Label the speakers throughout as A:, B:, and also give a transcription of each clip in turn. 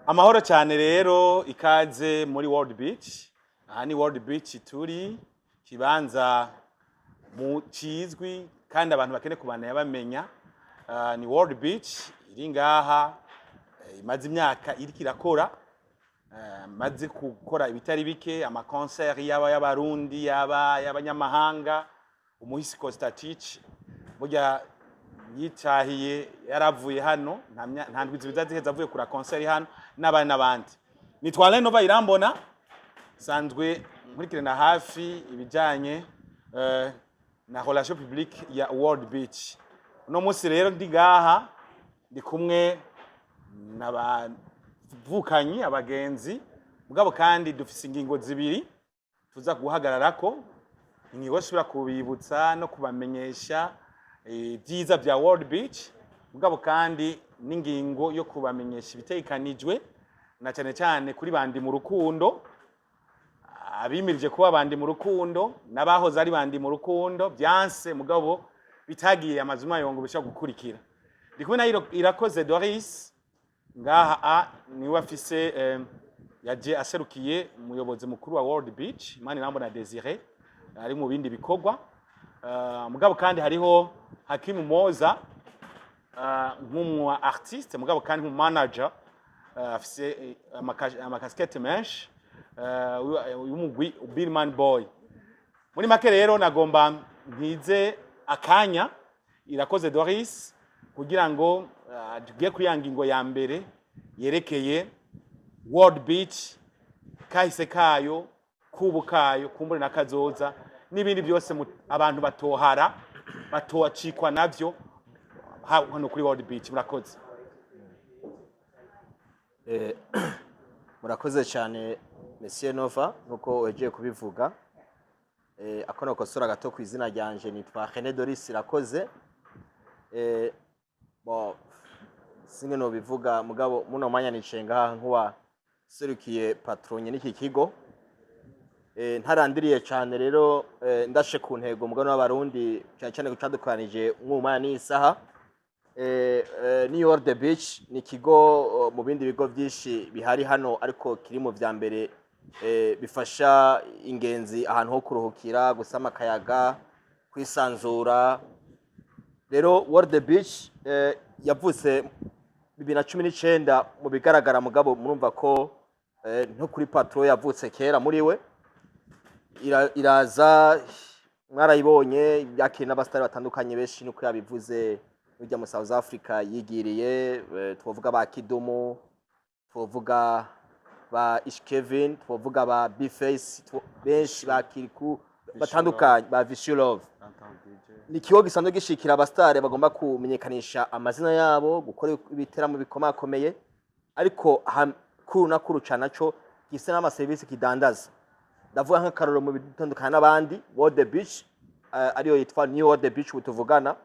A: Amahoro cyane rero ikaze muri World Beach. Aha ni World Beach turi kibanza mu cizwi kandi abantu bakene kubana yabamenya. Ni World Beach iri ngaha imaze imyaka iriko irakora. Maze gukora ibitari bike ama concert yaba y'abarundi yaba y'abanyamahanga. Umuhisi Constantine burya yitahiye yaravuye hano nta ndwizi bizaziheza avuye kura concert hano n'abandi nitwale Nova Irambona sanzwe nkurikirana hafi ibijanye na relation publique ya World Beach. Uno munsi rero ndi gaha ndi kumwe n'abavukanyi abagenzi mugabo kandi dufise ingingo zibiri tuza guhagararako ingingo shobora kubibutsa no kubamenyesha vyiza vya World Beach mugabo kandi n'ingingo yo kubamenyesha ibitekanijwe na cyane cyane kuri bandi mu rukundo abimirije kuba bandi mu rukundo nabahoze ari bandi mu rukundo byanse mugabo bitagiye amazuma yongo bisha gukurikira ndikume na Irakoze Doris ngaha niwe afise yaje aserukiye umuyobozi mukuru wa World Beach Mani Irambona Desire ari mu bindi bikorwa mugabo kandi hariho Hakimu Moza nk'umu artiste mugabo kandi nk'umu manager afise amakaskete menshi y'umugwi Billman Boy. Muri make rero nagomba ntize akanya Irakoze Doris kugira ngo tugiye kuyanga ingo ya mbere yerekeye World Beach kahise kayo kubu kayo kumbure nakazoza n'ibindi byose abantu batohara batowacikwa navyo hano kuri World Beach. Murakoze.
B: Murakoze cyane Monsieur Nova nuko weje kubivuga. Akono kosora gato ku izina ryanje nitwa René Doris Irakoze. Bon singe no bivuga mugabo muno mwanya nicenga nkuwa serukiye patronye n'iki kigo. Ntarandiriye cyane rero ndashe ku ntego mugano w'abarundi cyane gucadukanije mwuma n'isaha. Ni World Beach ni kigo mu bindi bigo byinshi bihari hano ariko kiri mu vya mbere bifasha ingenzi ahantu ho kuruhukira gusama kayaga kwisanzura. Rero World Beach yavutse 2019 mu bigaragara mugabo murumva ko nto kuri patro yavutse kera muri we iraza mwarayibonye yakina abastari batandukanye benshi nuko yabivuze ujya mu South Africa yigiriye twovuga ba Kidumu twovuga ba Ishkevin twovuga ba B-Face benshi ba Kiriku batandukanye ba Vishulove. Ni kigo gisanzwe gishikira abastari bagomba kumenyekanisha amazina yabo gukora ibiteramo bikomakomeye ariko kuru na kuru canaco gise n'ama service kidandaza. Ndavuga nk'akaroro mu bitandukanye n'abandi World Beach ariyo yitwa New World Beach utuvugana.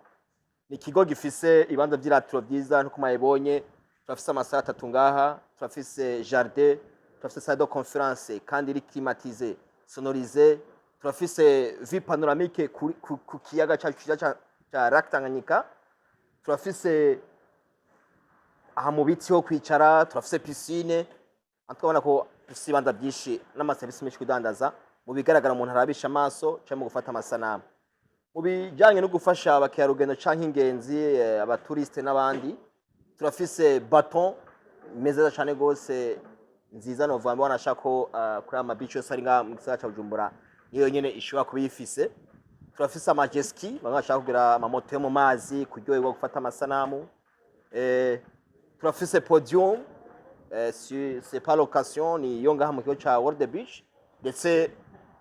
B: Ni kigo gifise ibanza by'iratiro byiza nko mayibonye turafise amasaha 3 ngaha turafise jardin turafise salle de conférence kandi iri climatisé sonorisé turafise vue panoramique ku kiyaga cha Lac Tanganyika turafise aha mu biti ho kwicara turafise piscine antukabona ko dufise ibanza byinshi n'amaservice menshi kudandaza mu bigaragara umuntu arabisha amaso cyangwa gufata amasanamu. Mu bijyanye no gufasha abakerarugendo canke ingenzi abaturiste n'abandi turafise baton meza cyane gose nziza no vamba wanashako kuri ama beach yose ari nga mu gisagara ca Bujumbura niyo nyene ishobora kubifise. Turafise ama jet ski bangashaka kugira ama moto yo mu mazi kuryoherwa gufata amasanamu. Turafise podium c'est pas location ni yo ngaha mu kigo ca World Beach ndetse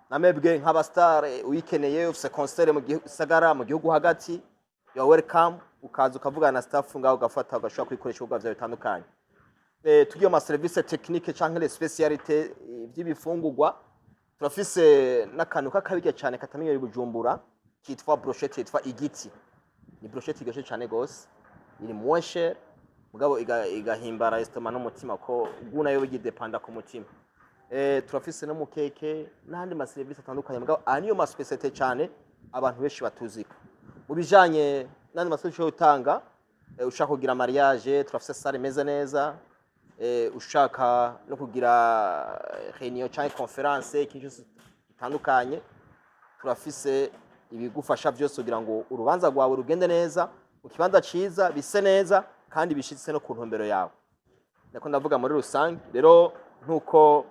B: namebwe nk'abastar uyikeneye ufise concert mu gisagara mu gihugu hagati you welcome ukaza ukavugana na staff ngaho ugafata ugashobora kwikoresha ubwa bya bitandukanye. Tugiye ama service technique canke les spécialités by'ibifungurwa turafise n'akantu kakabije cyane katamenyere Bujumbura kitwa brochette yitwa igiti. Ni brochette igashe cyane gose iri moins cher mugabo igahimbara estoma n'umutima ko guna yo bigidepanda ku mutima. Turafise no mukeke n'andi ma service atandukanye mugabo aniyo ma specialité cyane abantu benshi batuzika. Mu bijanye n'andi ma service yo utanga ushaka kugira mariage turafise salle meze neza ushaka no kugira réunion cyangwa conference ikintu cyose gitandukanye turafise ibigufasha byose kugira ngo urubanza rwawe rugende neza mu kibanza ciza bise neza kandi bishitse no ku ntumbero yawe. Nako ndavuga muri rusange rero nkuko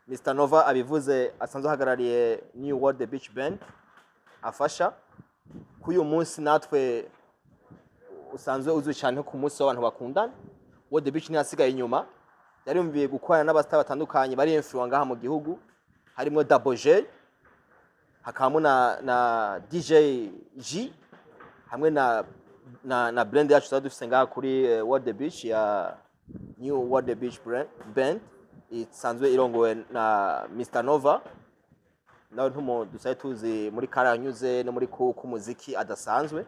B: Mr Nova abivuze asanzwe ahagarariye New World Beach Band afasha kuyu munsi natwe usanzwe uzwi cyane ku munsi w'abantu bakundana. World Beach ntiyasigaye inyuma, yarimbiye gukorana n'abastar batandukanye bari influence ngaha mu gihugu, harimo Double J, hakabamo na DJ G, hamwe na blend yacu dufise ngaha kuri World Beach ya New World Beach Band isanzwe irongowe na Mr Nova, nawe ntumo dusaye tuzi muri karanyuze no muri ku muziki adasanzwe.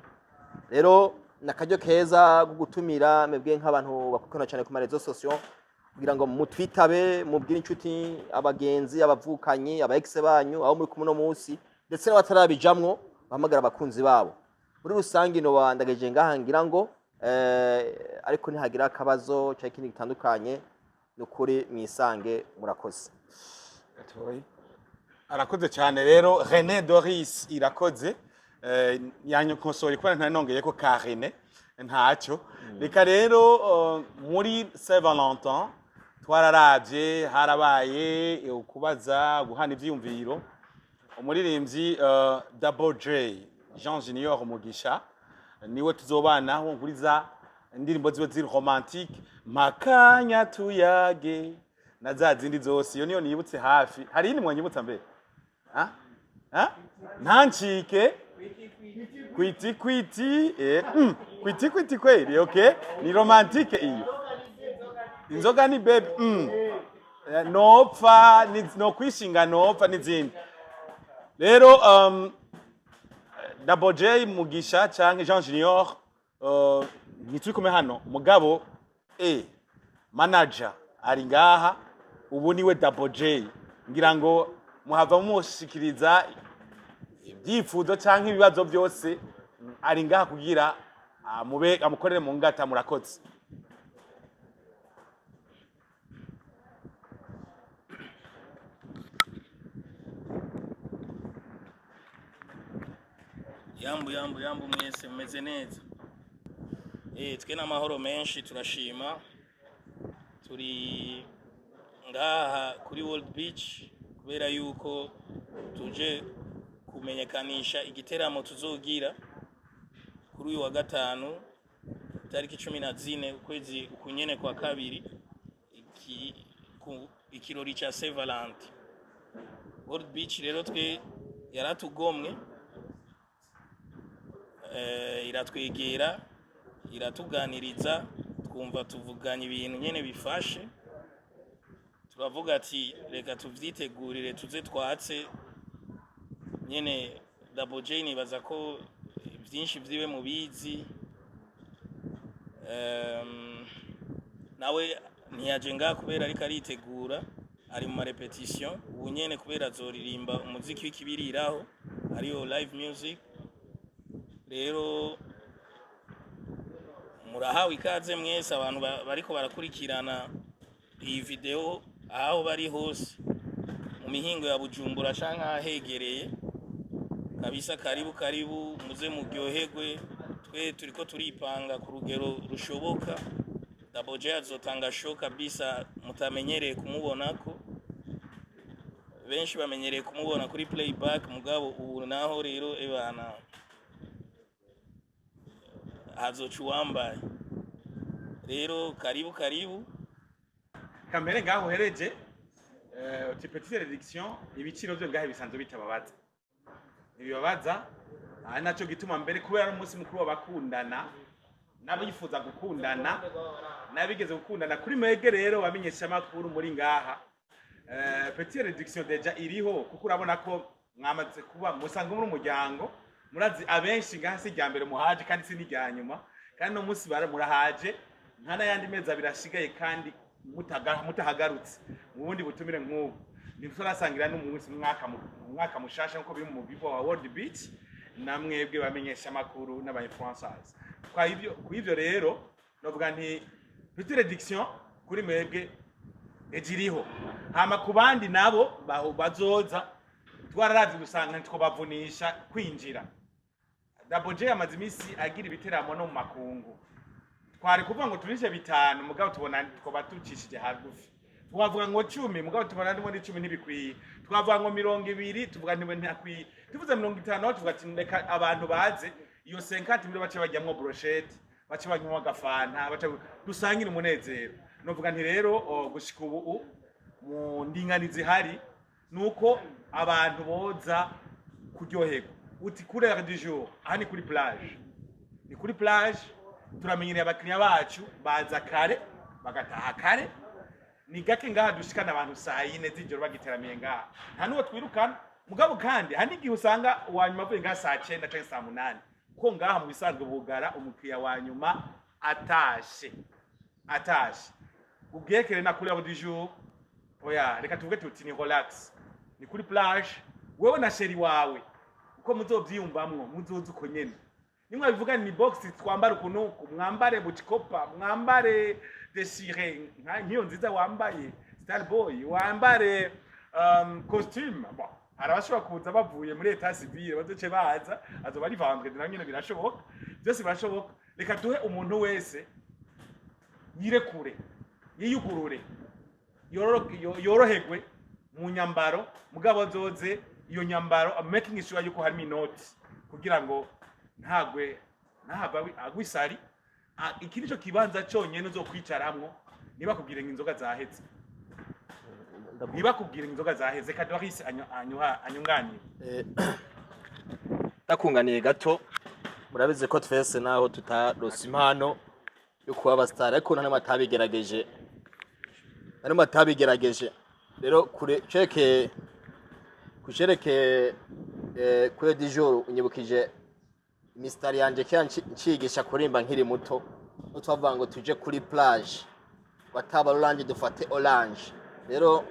B: Rero nakaryo keza gutumira mwebwe nk'abantu bakukana cyane ku marezo social kugira ngo mutwitabe mubwire inshuti abagenzi abavukanyi aba ex banyu aho muri kumwe no munsi ndetse n'abatarabijamwo bahamagara abakunzi babo. Muri rusangi no bandageje ngaha ngira ngo ariko ntihagira akabazo cyangwa ikindi gitandukanye nukuri mwisange murakoze.
A: Arakoze cyane rero René Doris irakoze yanyu konsori kwa ntanongeye ko ka René ntacyo. Reka rero muri Saint Valentin twararavye harabaye ukubaza guhana ivyumviro umuririmbyi Double J Jean Junior Mugisha niwe tuzobanaho nkuriza indirimbo ziwe ziri romantique makanya tuyage na za zindi zose. Iyo niyo nibutse hafi. Hari indi mwanyibutsa mbere ntancike kwiti kweli. Okay, ni romantique iyo. Inzoga ni baby nopfa no kwishinga nopfa n'izindi. Rero Double J Mugisha canke Jean Junior nituri kumwe hano mugabo manager ari ngaha ubu niwe Double J, ngira ngo muhava mushikiriza ibyifuzo canke ibibazo byose ari ngaha kugira amukorere mu ngata. Murakoze.
C: Yambu mwese mumeze neza. Twe n'amahoro menshi turashima. Turi ngaha kuri World Beach kubera yuko tuje kumenyekanisha igiteramo tuzogira kuri uyu wa gatanu tariki 14 ukwezi kunyene kwa kabiri ikirori cha Saint Valentin. World Beach rero twe yaratugomwe iratwegera iratuganiriza twumva tuvuganye ibintu nyene bifashe, turavuga ati reka tuvyitegurire tuze twatse nyene. Double J nibaza ko byinshi vyiwe mubizi, nawe ntiyaje ngaha kubera ariko aritegura, ari mu repetition ubu nyene kubera azoririmba umuziki w'ikibiriraho ariyo live music. Rero murahawe ikaze mwese abantu bariko barakurikirana iyi video aho bari hose mu mihingo ya Bujumbura canke ahegereye kabisa. Karibu muze muryoherwe. Twe turiko turipanga ku rugero rushoboka. Double J azotanga show kabisa mutamenyereye kumubonako, benshi bamenyereye kumubona kuri playback mugabo ubu naho rero ebana azochuwambaye. Rero karibu
A: kamere ngaho hereje petite réduction ibiciro byo ngahe bisanzwe bitababaza ibibabaza ari naco gituma mbere kubera ari umunsi mukuru w'abakundana n'abifuza gukundana n'abigeze gukundana kuri mwege rero bamenyesha makuru muri ngaha petite réduction deja iriho kuko urabona ko mwamaze kuba musanga muri umuryango murazi abenshi ngaha si rya mbere muhaje kandi si n'irya nyuma kandi no munsi murahaje nta n'ayandi meza birashigaye kandi mutahagarutse mu bundi butumire nk'ubu. Niturasangira n'umunsi mwaka mushasha nko biri mu bivo wa World Beach namwebwe bamenyesha makuru n'aba influencers. Kwa hivyo rero novuga nti petite réduction kuri mwebwe ejiriho hama ku bandi nabo bazoza twararavye gusanga ntiko bavunisha kwinjira Double J amaze imisi agira ibiteramo no mu makungu twari kuvuga ngo turishe bitanu mugabo tubona twoba tucishije hagufi twavuga ngo 10 mugabo tubona ndimo 10 ntibikwiye twavuga ngo 200 tuvuga ntibwe ntakwiye tuvuze 50 tuvuga ati ndeka abantu baze iyo 50 miro bace bajyamwo brochette bace banywa agafanta bace dusangira umunezero novuga nti rero gushika ubu mu ndinganizi hari nuko abantu boza kuryoherwa uti kuri heure du jour hani kuri plage ni kuri plage turamenyereye abakiriya bacu baza kare bagataha kare ni gake ngaha dushikana abantu saa 4 z'ijoro bagiteramiye ngaha nta nuwo twirukana mugabo kandi hani gihe usanga wanyuma avuye ngaha saa 9 cyangwa saa 8 ko ngaha mu bisanzwe bugara umukiriya wa nyuma atashe ubwekere na kuri heure du jour oya reka tuvuge tuti ni relax ni kuri plage wewe na sheri wawe uko muzovyiyumvamwo muzoza uko nyene nimwe bivuga ni box twambara ukunuku mwambare butikopa mwambare desire nkiyo nziza wambaye Starboy wambare costume bon arabashobora kuza bavuye muri etat civile bazoce baza azoba ari vendredi na nyene birashoboka byose birashoboka reka duhe umuntu wese yirekure yiyugurure yoroherwe mu nyambaro mugabo zoze iyo nyambaro making sure yuko harimo inoti kugira ngo ntagwe agwisari ikindi cyo kibanza cyonyene zo kwicaramwo niba kubwira inzoga zaheze Kadoris anyunganiye
B: takunganiye gato murabize ko twese naho tutarose impano yo kuba abastar ariko nta matabigerageje rero kushereke kuri dijoro unyibukije mistari yanje cyancigisha kurimba nkiri muto twavuga ngo tuje kuri plage bataba orange dufate orange rero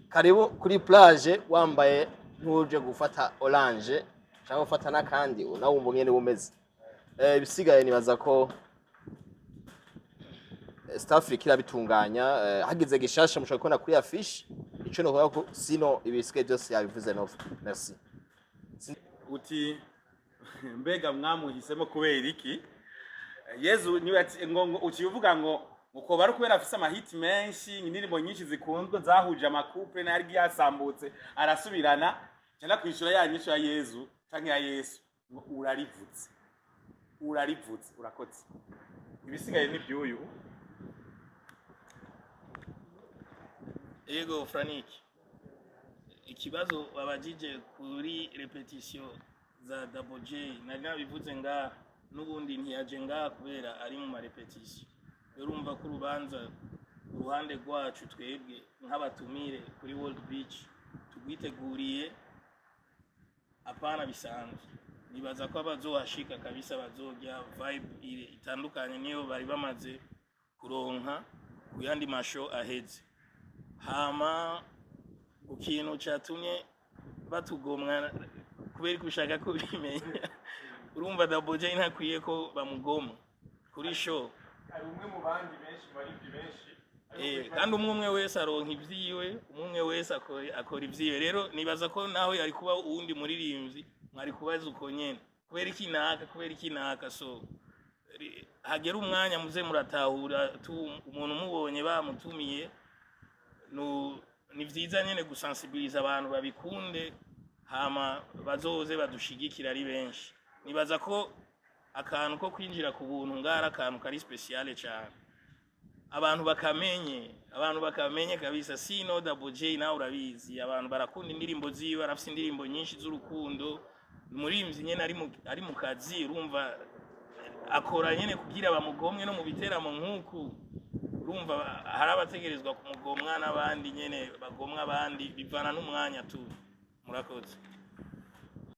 B: karibu kuri plage wambaye ntuje gufata orange cyangwa ufata nakandi unawumva nyene bumeze bisigaye nibaza ko East Africa irabitunganya hagize gishasha mushobora kubona kuri affiche ico no ko sino ibisigaye byose yabivuze no merci
A: uti mbega mwamuhisemo kubera iki Yezu niwe ati ngo ukivuga ngo uko bari kubera afise amahiti menshi indirimbo nyinshi zikunzwe zahuje amakupe na yargi yasambutse arasubirana cyana kwishura yanyisho ya Yezu canke ya Yesu urarivutse urakotse ibisigaye ni byuyu
C: Ego Franik ikibazo babajije kuri repetition za Double J nari nabivuze nga nubundi ntiyaje nga kubera ari mu repetition urumva ko urubanza uruhande rwacu twebwe nk'abatumire kuri World Beach tugwiteguriye apana bisanzwe nibaza ko abazohashika kabisa bazojya vibe itandukanye niyo bari bamaze kuronka kuyandi masho aheze hama ukintu cyatumye batugomwa kubera kushaka ko bimenya urumva Double J ntakwiye ko bamugoma kuri show
A: ari umwe mu bandi benshi bari benshi
C: kandi umwe wese aronka ivyiwe umwe wese akora ivyiwe rero nibaza ko nawe yari kuba uwundi muririmbyi mwari kubaza uko nyene kubera iki naka so hagera umwanya muze muratahura umuntu mubonye bamutumiye ni vyiza nyene gusensibiliza abantu babikunde hama bazoze badushigikira ari benshi nibaza ko akantu ko kwinjira ku buntu ngara akantu kari special cyane abantu bakamenye kabisa sino Double J na urabizi abantu barakunda indirimbo ziwe arafite indirimbo nyinshi z'urukundo umurimbyi nyene ari mu kazi urumva akora nyene kugira bamugomwe no mu biteramo nk'uku urumva hari abategerezwa kumugomwa n'abandi nyene bagomwa abandi bivana n'umwanya tu murakoze